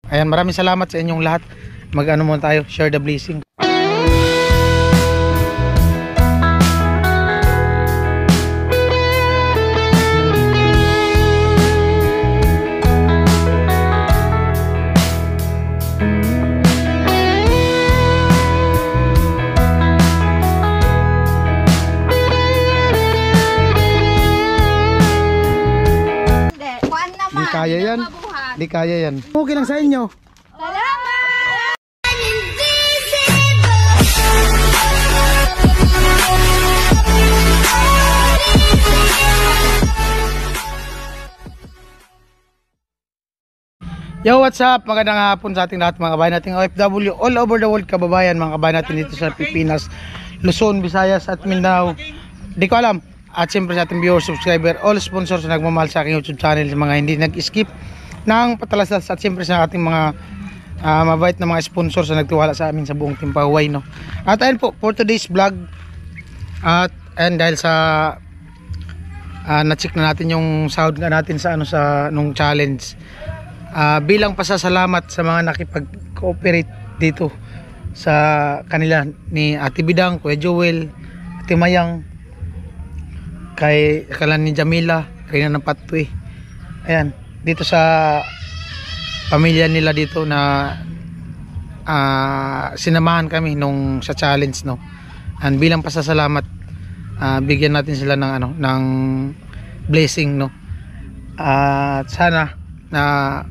Ayan, maraming salamat sa inyong lahat. Mag-ano muna tayo, share the blessing. Di kaya yan. Di kaya yan. Okay lang sa inyo. Salamat! Yo, what's up? Magandang hapon sa ating lahat mga kabayan nating OFW all over the world, kababayan, mga kabayan natin dito sa Pilipinas, Luzon, Visayas at Mindanao. Di ko alam. At siyempre sa ating viewers, subscriber, all sponsors na nagmamahal sa aking YouTube channel, sa mga hindi nag-skip ng patalastas, at siyempre sa ating mga mabait na mga sponsors na nagtiwala sa amin sa buong Team Pahuway, no? At ayun po, for today's vlog, at ayun, dahil sa na-check na natin yung sahod nga natin sa nung challenge, bilang pasasalamat sa mga nakipag-cooperate dito sa kanila ni Ate Bidang, Kuya Joel, Ate Mayang, kay kalan ni Jamila, Rina ng Patwi. Ayan, dito sa pamilya nila dito na sinamahan kami nung sa challenge, no. And bilang pasasalamat, bigyan natin sila ng ng blessing, no. At sana na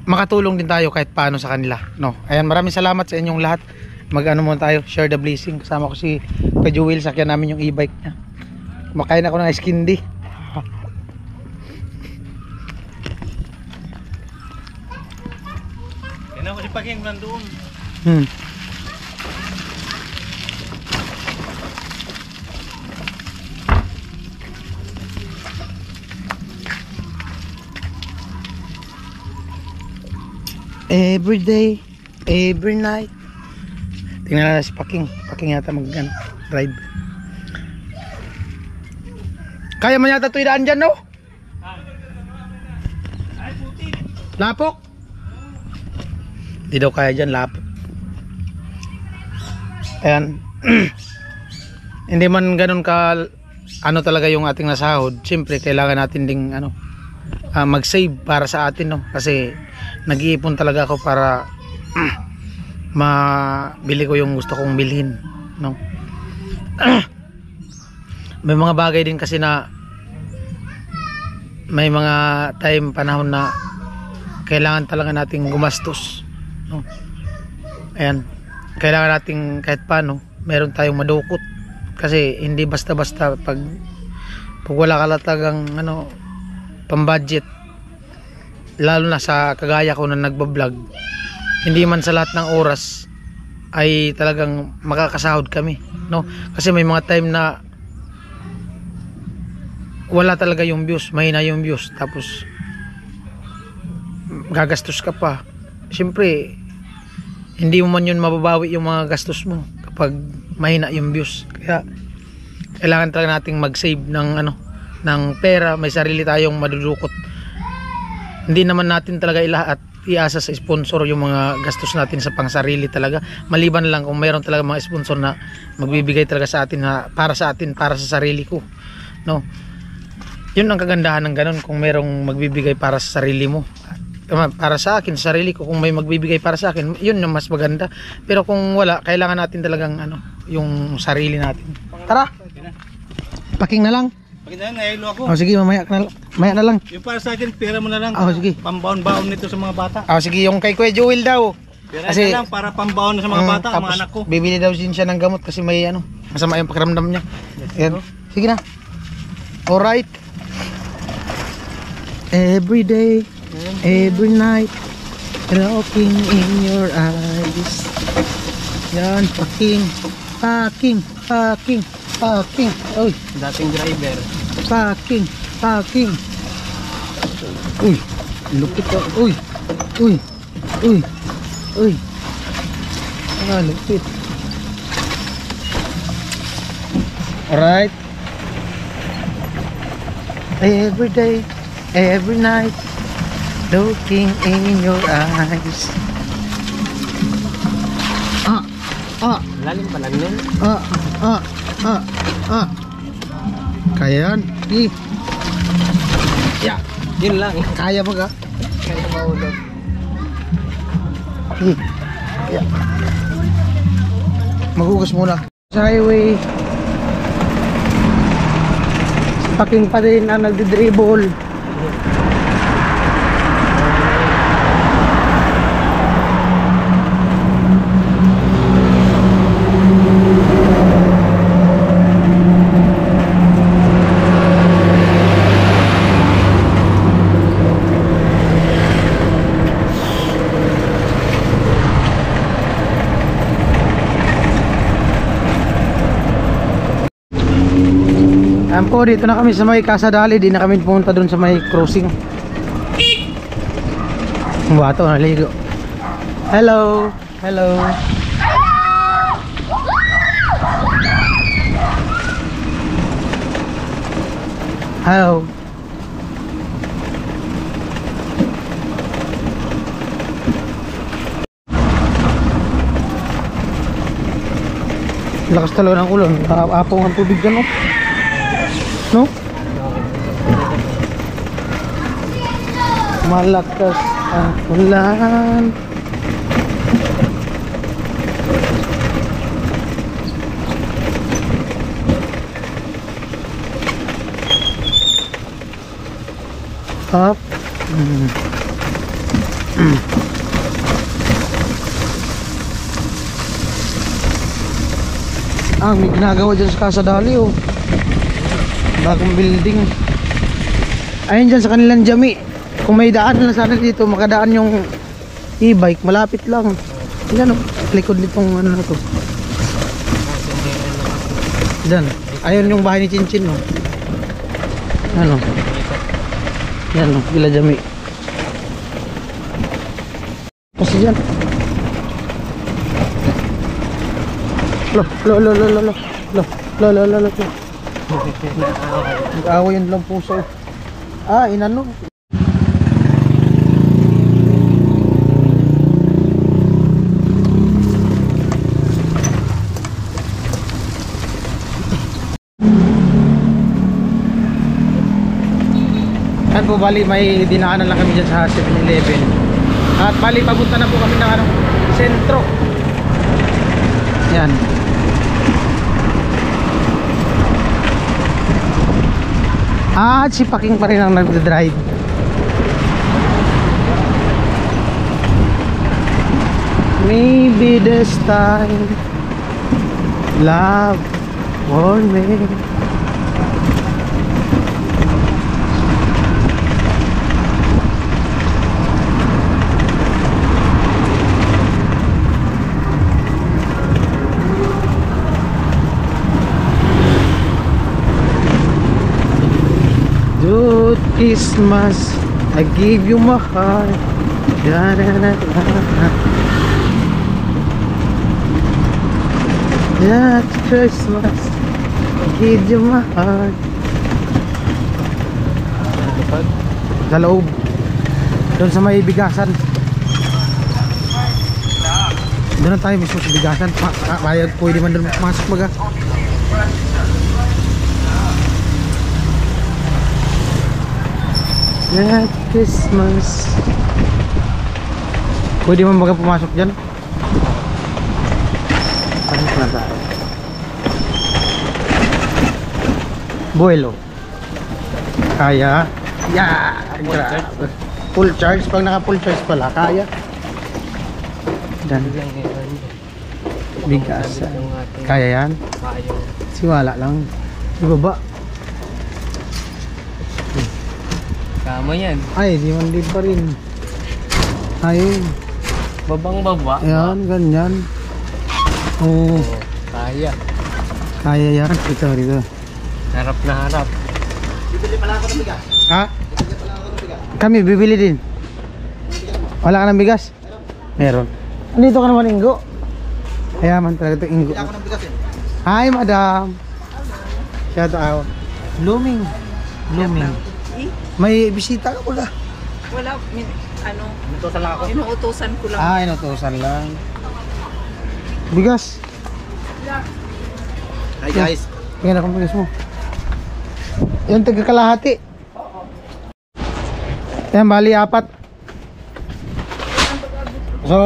makatulong din tayo kahit paano sa kanila, no. Ayan, maraming salamat sa inyong lahat. Mag-ano muna tayo, share the blessing. Kasama ko si Kuya Joel, sakyan namin yung e-bike niya. Makain ako ng ice candy. Kaya ako si Paging nandoon. Every day, every night. Tingnan na si Paking. Paking yata mag-drive. Kaya man yata ito idaan dyan, no? Lapok? Hindi daw kaya dyan, lapok. Ayan. Hindi man ganun ka talaga yung ating nasahod. Siyempre kailangan natin ding mag-save para sa atin, no? Kasi nag-iipon talaga ako para mabili ko yung gusto kong bilhin, no? May mga bagay din kasi na may mga panahon na kailangan talaga nating gumastos, no? Ayan, kailangan nating kahit paano meron tayong madukot, kasi hindi basta-basta pag wala ka talagang pambudget, lalo na sa kagaya ko na nagbablog. Hindi man sa lahat ng oras ay talagang makakasahod kami, no? Kasi may mga time na wala talaga yung views, mahina yung views, tapos gagastos ka pa. Siyempre hindi mo man yun mababawi yung mga gastos mo kapag mahina yung views. Kaya kailangan talaga nating mag-save ng pera. May sarili tayong madudukot. Hindi naman natin talaga iasa sa sponsor yung mga gastos natin sa pangsarili talaga, maliban lang kung mayroon talaga mga sponsor na magbibigay talaga sa atin para sa sarili ko, no? Yun ang kagandahan ng ganun, kung merong magbibigay para sa sarili mo, para sa akin, sa sarili ko, kung may magbibigay para sa akin, yun yung mas maganda. Pero kung wala, kailangan natin talagang yung sarili natin. Tara, Paking na lang. Paking na lang, nahilo ako. Sige, maya na lang. Yung para sa akin, pera mo na lang. Sige. Pambaon-baon nito sa mga bata. Sige, yung kay Kuya Joel daw. Pera na lang para pambaon sa mga bata, mga anak ko. Bibili daw din siya ng gamot kasi may masama yung pakiramdam niya. Ayan. Sige na. Alright. Every day, every night, looking in your eyes. Yan, Paking. Uy, Dating driver. Paking. Uy, lupit ka. Uy. Lupit. Alright. Every day, every night, Looking in your eyes. Lalim pa lang nun. Kaya yan. Yeah, yun lang. Kaya ba ka? Kaya maulog. Yeah. Magugas muna. Sa highway. Paking pa rin ang nagdi-dribble. Ayan po, dito na kami sa may Kasadali. Di na kami pumunta dun sa may crossing. Bato, naligo. Hello. Hello. Hello. Lakas talaga ng ulan. Apong ang tubig dyan, no? Malakas ang ulan. Up. May ginagawa dyan sa Kasadali, oh. Bagong building. Ayun dyan sa kanilang jami. Kung may daan na sana dito, makadaan yung e-bike, malapit lang. Yan, oh, likod nitong ano na to. Dyan. Ayun yung bahay ni Chinchin, oh. Ano? Yan, oh, Villa Jami. Kasi dyan. Lo. Nag-away yun lang puso. Inano. Yan po, bali may dinaanan lang kami dyan sa 7-Eleven. At bali papunta na po kami ng sentro. Yan. Si Paking pa rin ang nagdadrive. Maybe this time love won't me. Good Christmas, I give you my heart. Da, da, da, da, da. That Christmas, I give you my heart. Sa loob, doon sa may bigasan. Doon na tayo mismo sa bigasan. Bayag, pwede man doon pumasok baga. That Christmas. Pwede mo baga pumasok dyan? Pasok na tayo. Buelo. Kaya. Grabe. Full charge. Pag naka full charge pala, kaya. Dan. Bigasan. Kaya yan? Siwala lang. Di baba. Kama yan. Ay, di man din pa rin. Ayun. Babang baba. Ayan, ganyan. Oo. Kaya. Kaya yan. Dito. Harap na harap. Bibili pala ako ng bigas. Ha? Kami, bibili din. Wala ka ng bigas? Meron. Andito ka naman, Ingo. Kaya man talaga ito, Ingo. Ako ng bigas eh. Hi, madam. Shout out. Blooming. May bisita ka pala. Wala, ano, Inutusan lang ako. inuutosan ko lang. Ah, inutusan lang. Bigas. Hi guys. Tingnan akong bigas mo. Yung taga-kalahati. Ayan, bali 4. So,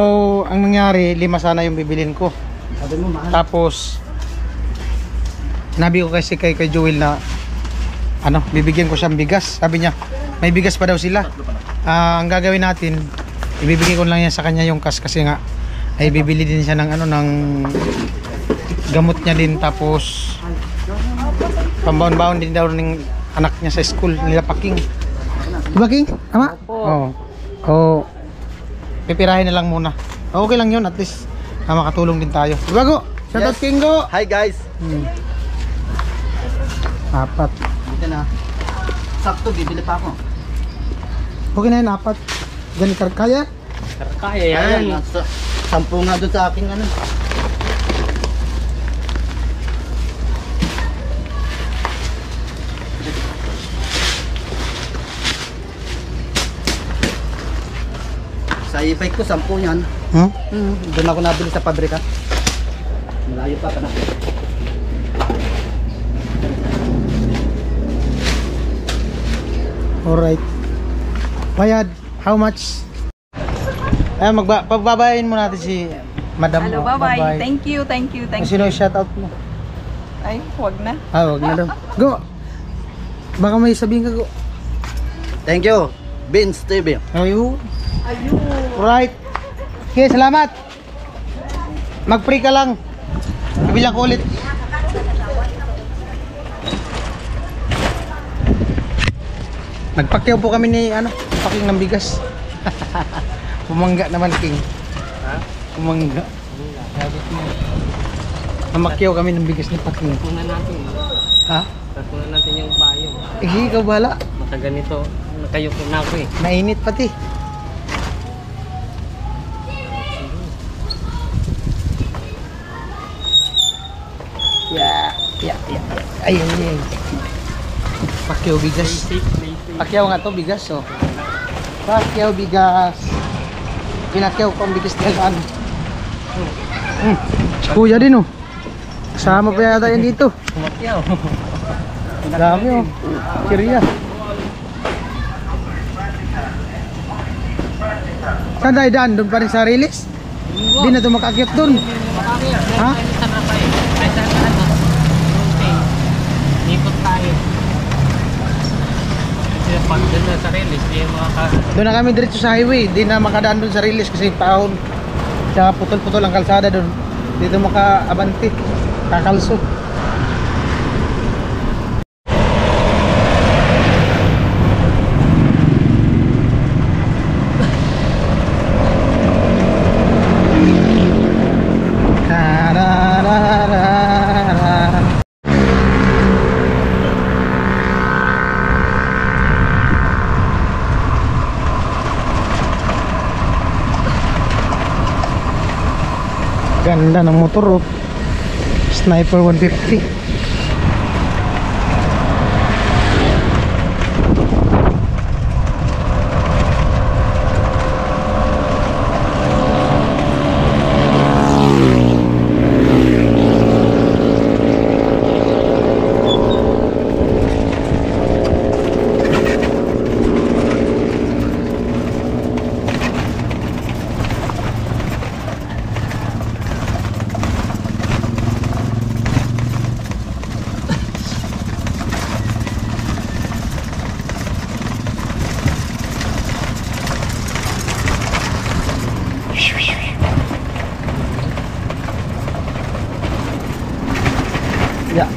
ang nangyari, 5 sana yung bibilin ko. Sabi mo mahal. Tapos, nabi ko kasi kay Joel na ano, bibigyan ko siyang bigas. Sabi niya, may bigas pa daw sila. Ang gagawin natin, ibibigay ko lang yan sa kanya yung cash kasi nga ay bibili din siya ng ano, ng gamot niya din, tapos pambaon-baon din daw ng anak niya sa school nila Paking. Diba King? Ama? Oo. Oh. Pipirahin na lang muna. Okay lang yun, at least makatulong din tayo. Diba Go? Shoutout King Go! Hi guys. 4. Dito na. Sakto, bibili pa ako. Okay na yun, 4. Ganit kaya? Kaya yan. 10 nga doon sa aking ano. Sa e-bike ko, 10 yan. Doon ako nabili sa pabrika. Malayo pa na. Alright. Bayad, how much? Ayan, pagbabayin mo natin si Madam. Hello, bye-bye. Thank you, thank you, thank Sino you. yung shoutout mo? Ay, huwag na. Wag na daw. Go! Baka may sabihin ka, Go. Thank you, Vince TV. Ayun. Ayun. Alright. Okay, salamat. Mag-free ka lang. Kabilang ko ulit. Nagpakyaw po kami ni ano, Paking ng bigas. Pumangga naman King. Ha? Pumangga. Namakyaw kami ng bigas ni Paking. Kunan natin. Ha? Kunan natin yung bayo. Ikaw bahala. Maka ganito, nakayuko na ako eh. Mainit pati. Yeah. Ayun. Pakyaw bigas. Play safe. Pakyaw nga to bigas, oh. Pakyaw bigas. Pinakyaw ko ang bigas nilang. Si Kuya din, oh. Kasama pa yata yan dito. Kumakyaw. Dami, oh. Kirya. Saan tayo daan? Doon pa rin sa release? Hindi na ito makakyat doon. Ha? Ikot tayo. Kasi pag doon na sa release, di makaka... Doon na kami diretso sa highway. Hindi na makadaan doon sa release kasi paahon. Tsaka putol-putol ang kalsada doon. Dito makaabante. Kakalso. Ganda ng motor, oh. Sniper 150. Yeah.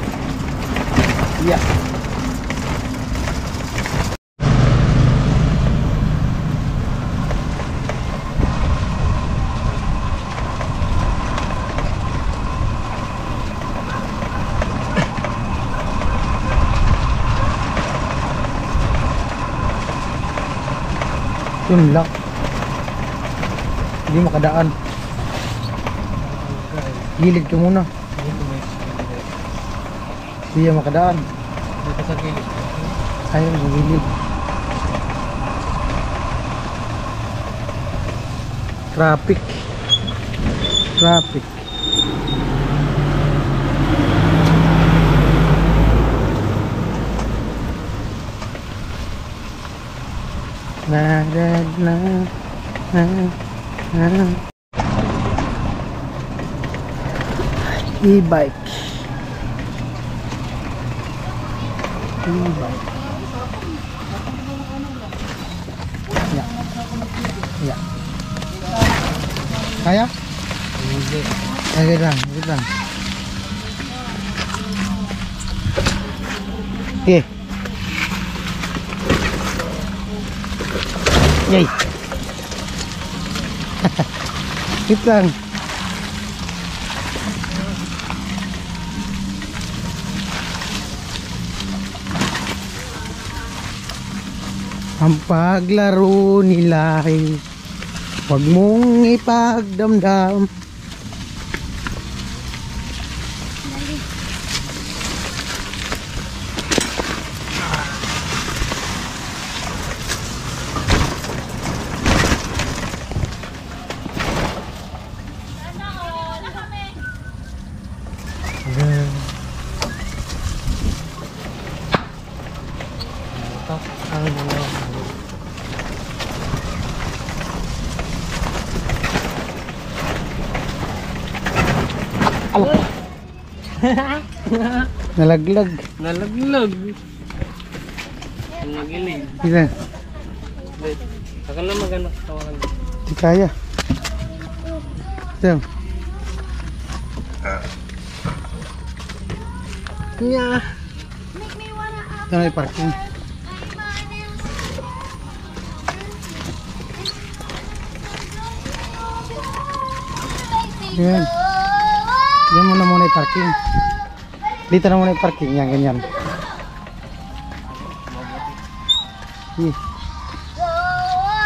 Yeah. Yun lang. Hindi makadaan. Gilid ka muna. Hindi makadaan. Dito sa gilid. Ayaw sa gilid. Traffic. Traffic. Na na na na na. E-bike. E-bike. Yeah. Yeah. Kaya? Hindi. Wait lang, wait lang. Okay. Yay. Wait lang. Ang paglaro nila ay huwag mong ipagdamdam. Nalaglag. Nalaglag. Nagilig. Hindi. Saka na magano tawagan. Di kaya. Ito. Nya. Ito na yung parking. Yan. Yan muna yung parking. Dito na muna yung parking. Yan, ganyan.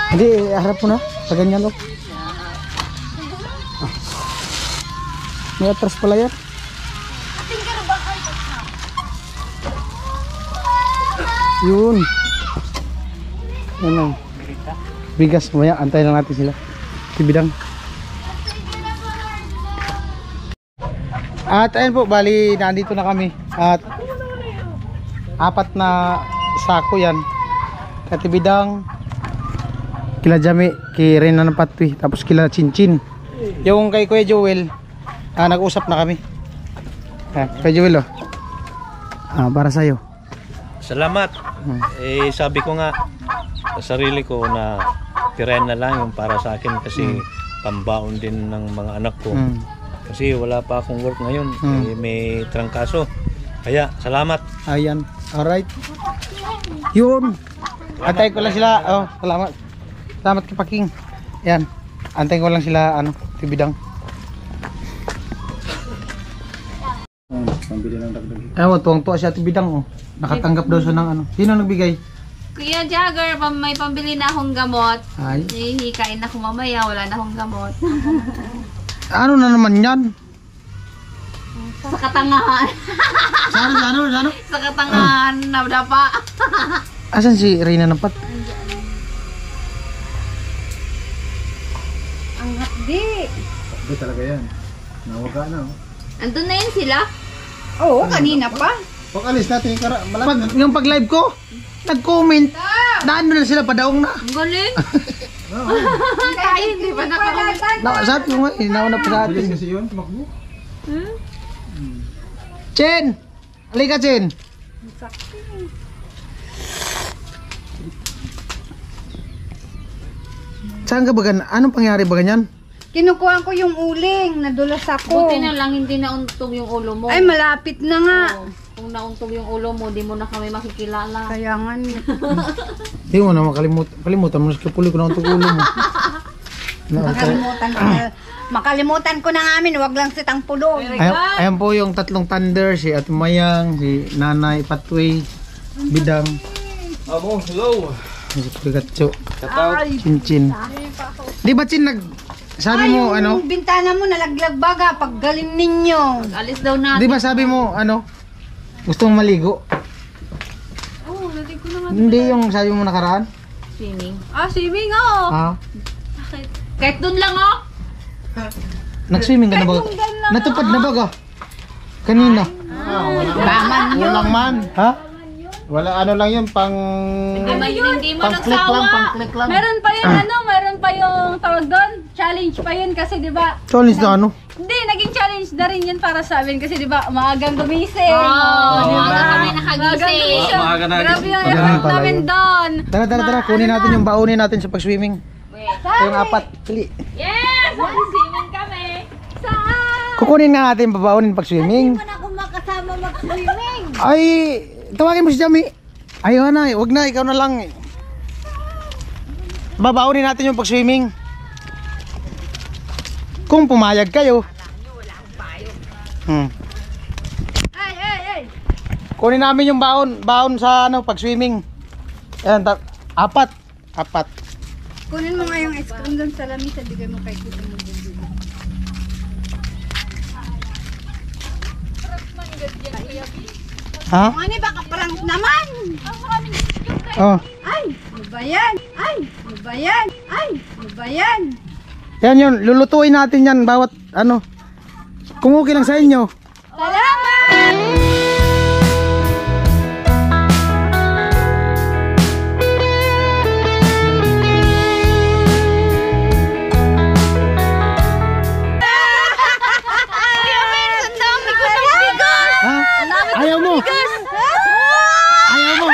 Hindi, harap mo na. Sa ganyan, oh. May atras pala yan. Yun. Yan lang. Bigas mo yan. Antayin lang natin sila. Tibidang. At ayun po, bali nandito na kami. At 4 na sako yan. Katibidang, kila Jami, kay Rena ng Patwi, tapos kila Chinchin. Yung kay Kuya Joel, nag-usap na kami. Kuya Joel, oh. Para sa'yo. Salamat. Sabi ko nga sa sarili ko na tirayan na lang yung para sa akin kasi pambaon din ng mga anak ko. Kasi wala pa akong work ngayon. May trangkaso. Kaya salamat. Ayan. Alright. Yun. Antayin ko lang sila. Oh, salamat. Salamat kay Paking. Yan. Antayin ko lang sila, Tibidang. Pambili ng dagdag. Ewan, tuwang-tuwa siya Tibidang, oh. Nakatanggap daw siya ng Sino nagbigay? Kuya Jagger, may pambili na akong gamot. Ay. Hihikain ako mamaya, wala na akong gamot. Ano na naman yan? Sa katangahan. Sano? Sa katangahan, nabdapa. Asan si Reyna ng Pat? Ang hapdi. Ito talaga yan. Nawaga na, oh. Andun na yun sila? Oo, kanina pa. Pag alis natin yung Yung pag-live ko, nag-comment. Naano na sila, padaong na. Ang galing. Tayo, hindi ba nakakamit? Sabi ko nga, nauna pa sa atin. kasi yun, tumakbo. Chen! Halika, Chen! Saan ka ba ganyan? Anong pangyari ba ganyan? Kinukuha ko yung uling, nadulas ako. Buti na lang hindi nauntog yung ulo mo. Ay, malapit na nga. Oo. Kung nauntog yung ulo mo, di mo na kami makikilala. Kaya nga. Hindi mo na kalimutan mo na sa puli ko na ang tugulo mo. Makalimutan ko na nga amin, wag lang sitang pulo. Ayan po yung 3 thunder, si Ate Mayang, si Nanay Patway, Bidang. Amo, hello. Si Pigatso, Chinchin. Di ba Chin sabi mo yung bintana mo nalaglag baga pag galing ninyo. Alis daw natin. Di ba sabi mo gusto mong maligo? Oo, natin ko naman. Hindi yung sabi mo nakaraan? Swimming. Swimming, oo. Ha? Bakit? Kahit dun lang oh. Nag-swimming ka na ba? Natupad na ba ka? Kanina. Walang man. Ha? Wala ano lang yun, pang... Hindi mo Pang-click lang, pang-click lang. Meron pa yung meron pa yung tawag doon. Challenge pa yun kasi 'di ba? Challenge na ano? Hindi, naging challenge na rin yun para sa amin kasi 'di ba, maagang gumising. Maaga kami nakagising. Grabe yung Ganun effort pala namin yun. doon. Tara, kunin natin yung baunin natin sa pag-swimming. Yung apat, pili. Yes! Mag-swimming kami. Kukunin nga natin yung babaunin pag-swimming. Hindi mo na ako makasama mag-swimming. Ay, tawagin mo si Jami. Ayaw na, wag na, ikaw na lang. Babaunin natin yung pag-swimming. Kung pumayag kayo. Ay. Kunin namin yung baon sa ano, pag-swimming. Ayan, apat. Kunin mo nga yung ice cream doon sa lamisa, bigay mo kay Kuya mo. Ha? Ano ba ka-prank naman? Oh. Ay, ano ba yan? Ay, ano ba yan? Ay, ano ba yan? Yan yun, lulutuin natin yan bawat ano. Kung okay lang sa inyo. Salamat! Ha? Ayaw mo. Ayaw mo.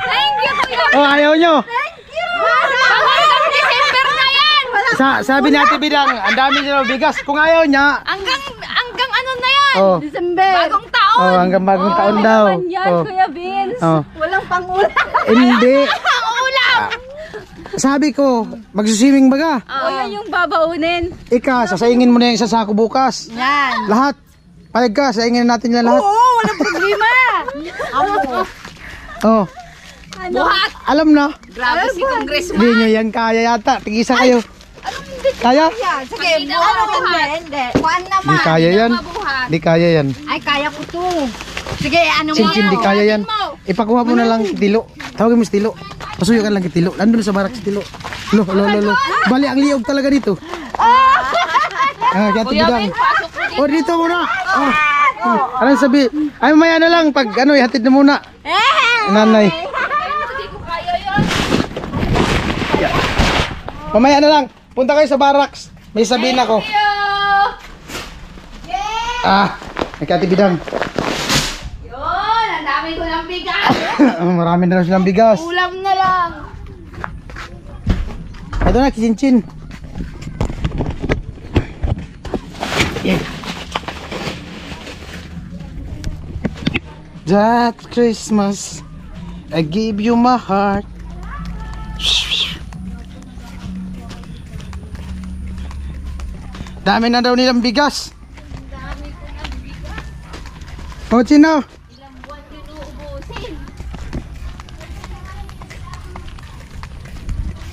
Thank you, Kuya! Oh, ayaw nyo. Hanggang December na yan! Sabi ni Ate Bidang, ang dami nila bigas. Kung ayaw niya. Hanggang ano na yan? Oh. December! Bagong taon! Oh, hanggang bagong taon daw. Naman yan, Oh. Kuya Vince! Oh. Walang pang-ulam! Hindi. Sabi ko, magsiswimming baga. O yan yung babaunin. Ika, sasaingin mo na yung isa sako bukas. Yan! Lahat. Palag ka, saingin natin yan lahat. Oo, walang problema! Oh. Buhat! Alam na. Grabe si Congressman. Hindi nyo yan kaya yata. Tigisa kayo. Kaya? Sige, hindi. Kuan Di naman. kaya yan. Mabuhat. Di kaya yan. Ay, kaya ko to. Sige, ano mo? Cincin, di kaya yan. Ipakuha mo na lang kitilo. Tawagin mo si Tilo. Pasuyo ka lang kitilo. Nandun sa barak si Tilo. Lo. Bali, ang liog talaga dito. Kaya tibidang. Oh, dito muna. Oh. Anong sabi? Ay, mamaya na lang. Pag ano, ihatid na muna. Nanay. Mamaya na lang. Punta kayo sa barracks. May sabihin ako. Nagkatibidang. Yun, ang dami ko ng bigas. Marami na raw silang bigas. Ulam na lang. Ito na, kicincin. Yeah. That Christmas, I gave you my heart. Dami na daw nilang bigas. O, Chino.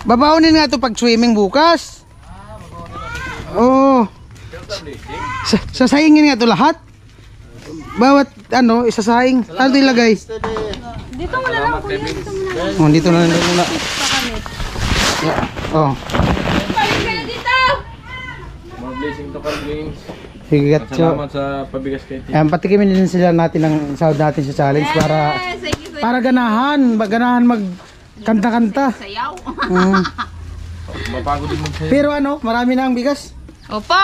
Babaunin nga ito pag swimming bukas. Oo. Sasayingin nga ito lahat. Bawat ano, isasaing. Ano ito ilagay? Dito mo na lang, Kuya. Dito mo na. Oh, dito na lang muna. Oh. Balik kayo dito! More blessing to Carl Games. Higat Salamat sa pabigas kay Tito. Ayan, patikimin din sila natin ang sahod natin sa challenge para ganahan magkanta-kanta. Sayaw. Mapagod din magsayo. Pero ano, marami na ang bigas. Opo.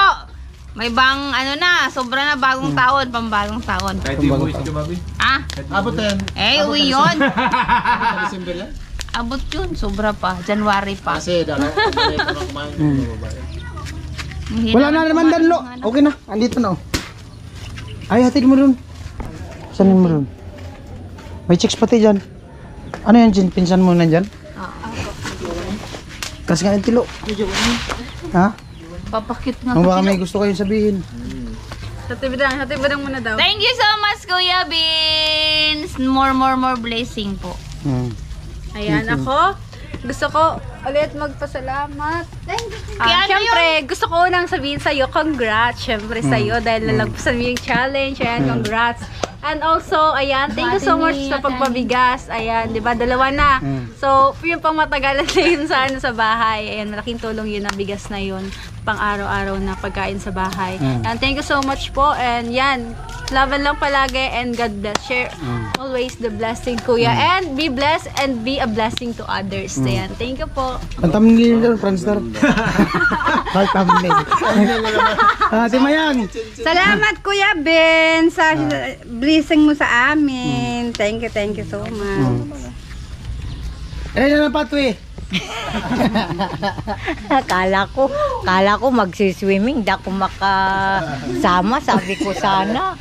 May sobra na bagong taon, pambagong taon. Kahit yung voice ka, Bobby. Ah, Abot na yan. uwi yun. Sa December yan. Abot yun, sobra pa. January pa. Kasi dalawa ko kumain ng babae. Wala na naman danlo. Okay na, andito na. Ay, hatid mo dun. Sanin mo dun. May chicks pati dyan. Ano yan, Jin? Pinsan mo na dyan? Kasi nga yung tilo. Ha? Papakit nga. Ang baka may gusto kayong sabihin. Hatibidang muna daw. Thank you so much, Kuya Beans. More blessing po. Ayan, ako. Gusto ko ulit magpasalamat. Kaya ano Siyempre, gusto ko unang sabihin sa'yo, congrats. Siyempre sa'yo, dahil nalagpasan mo yung challenge. Ayan, congrats. And also, ayan, thank you so much sa pagpabigas. Ayan, di ba, dalawa na. So, yung pang matagalan na yun sa bahay. Ayan, malaking tulong yun ang bigas na yun. Pang araw-araw na pagkain sa bahay. And thank you so much po. And yan, laban lang palagi and God bless. Share always the blessing, Kuya. And be blessed and be a blessing to others. Ayan, thank you po. Ang thumbnail doon, Franstar. Ang thumbnail. Ate Mayang. Salamat Kuya Ben sa blessing mo sa amin. Thank you so much. Ayun na patwi. Kala ko magsiswimming, di ako makasama, sabi ko sana.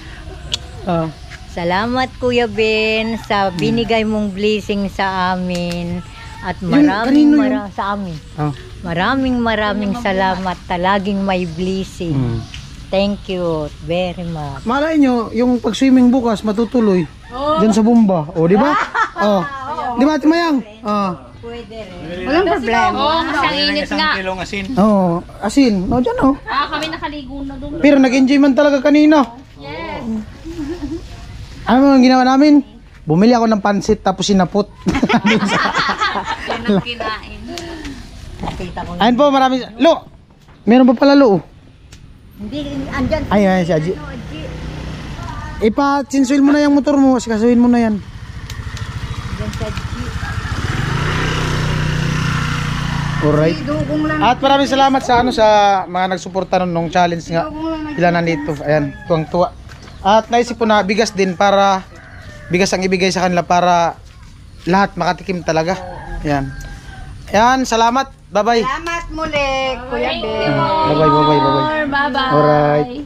Salamat Kuya Ben sa binigay mong blessing sa amin at kanino yun? sa amin. Maraming salamat, talaging may blessing. Thank you very much. Malay nyo, yung pag-swimming bukas matutuloy. Diyan sa bomba. O, di ba? Di ba, Ate Mayang? Walang problema. Oo, masyang init nga. kilong asin. Asin. O, dyan o. Kami nakaligo na doon. Pero nag-enjoy man talaga kanina. Yes. Ano ang ginawa namin? Bumili ako ng pansit tapos sinapot. Yan ang kinain. Ayun po, marami. Lo! Meron pa pala lo. Hindi, andyan. Ay, si Aji. Ipa-chinsuil mo na yung motor mo. Sikasuin mo na yan. Alright. At maraming salamat sa sa mga nagsuporta nung challenge nga. Ilan nandito. Ayan, tuwang-tuwa. At naisip ko na bigas din para bigas ang ibigay sa kanila para lahat makatikim talaga. Ayan. Ayan, salamat. Bye-bye. Salamat muli Kuya Ben. Bye-bye. Bye-bye. Alright.